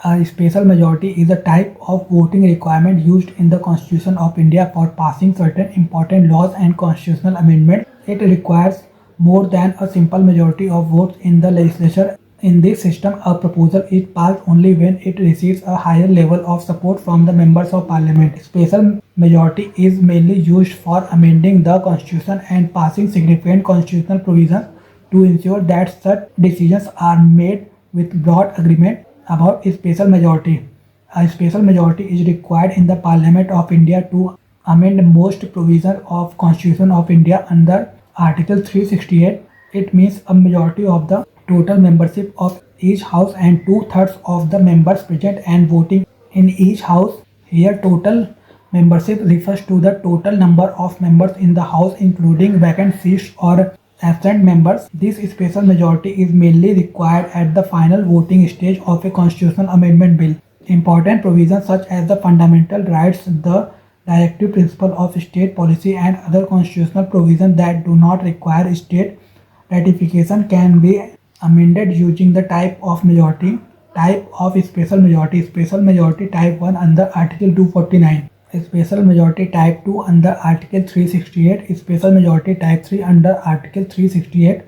A special majority is a type of voting requirement used in the Constitution of India for passing certain important laws and constitutional amendments. It requires more than a simple majority of votes in the legislature. In this system, a proposal is passed only when it receives a higher level of support from the members of parliament. Special majority is mainly used for amending the constitution and passing significant constitutional provisions to ensure that such decisions are made with broad agreement. About a special majority. A special majority is required in the Parliament of India to amend most provisions of Constitution of India under Article 368. It means a majority of the total membership of each house and two-thirds of the members present and voting in each house. Here total membership refers to the total number of members in the house including vacant seats or absent members. This special majority is mainly required at the final voting stage of a constitutional amendment bill. Important provisions such as the fundamental rights, the directive principle of state policy and other constitutional provisions that do not require state ratification can be amended using the type of majority. Type of special majority. Special majority type 1 under Article 249. Special majority type 2 under Article 368, special majority type 3 under Article 368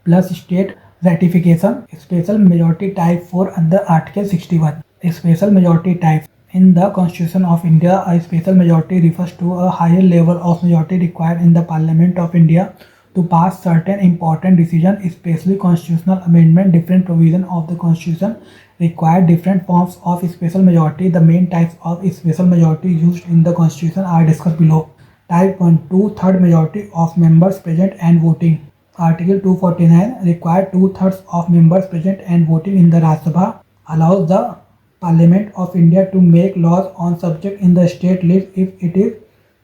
plus state ratification, special majority type 4 under Article 61. Special majority type. In the Constitution of India, a special majority refers to a higher level of majority required in the Parliament of India to pass certain important decisions, especially constitutional amendment. Different provisions of the Constitution require different forms of special majority. The main types of special majority used in the Constitution are discussed below. Type 1, two-thirds majority of members present and voting. Article 249 requires two-thirds of members present and voting in the Rajya Sabha. Allows the Parliament of India to make laws on subject in the state list if it is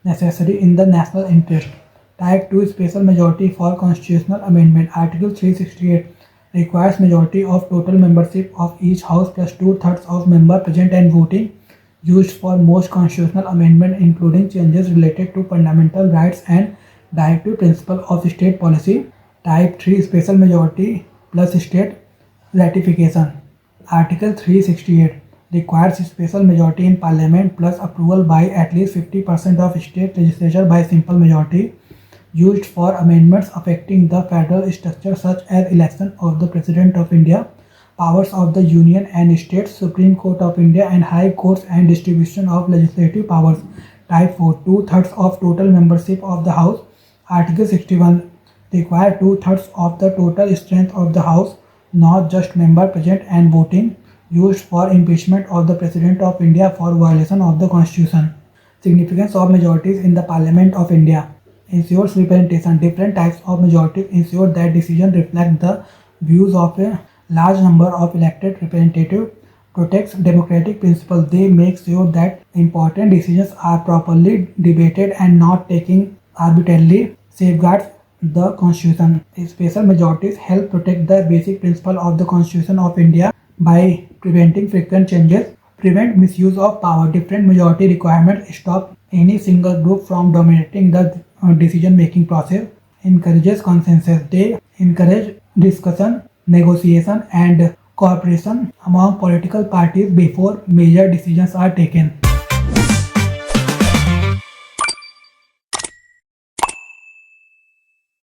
necessary in the national interest. Type 2, special majority for constitutional amendment. Article 368 requires majority of total membership of each house plus two-thirds of members present and voting, used for most constitutional amendment including changes related to fundamental rights and directive principle of state policy. Type 3, special majority plus state ratification. Article 368 requires special majority in parliament plus approval by at least 50% of state legislature by simple majority, used for amendments affecting the federal structure such as election of the President of India, powers of the Union and States, Supreme Court of India and High Courts and distribution of legislative powers. Type 4, two-thirds of total membership of the House. Article 61 require two-thirds of the total strength of the House, not just member present and voting, used for impeachment of the President of India for violation of the Constitution. Significance of majorities in the Parliament of India. Ensures representation. Different types of majorities ensure that decisions reflect the views of a large number of elected representatives. Protects democratic principles. They make sure that important decisions are properly debated and not taken arbitrarily. Safeguards the Constitution. Special majorities help protect the basic principle of the Constitution of India by preventing frequent changes, prevent misuse of power. Different majority requirements stop any single group from dominating the decision-making process, encourages consensus. They encourage discussion, negotiation and cooperation among political parties before major decisions are taken.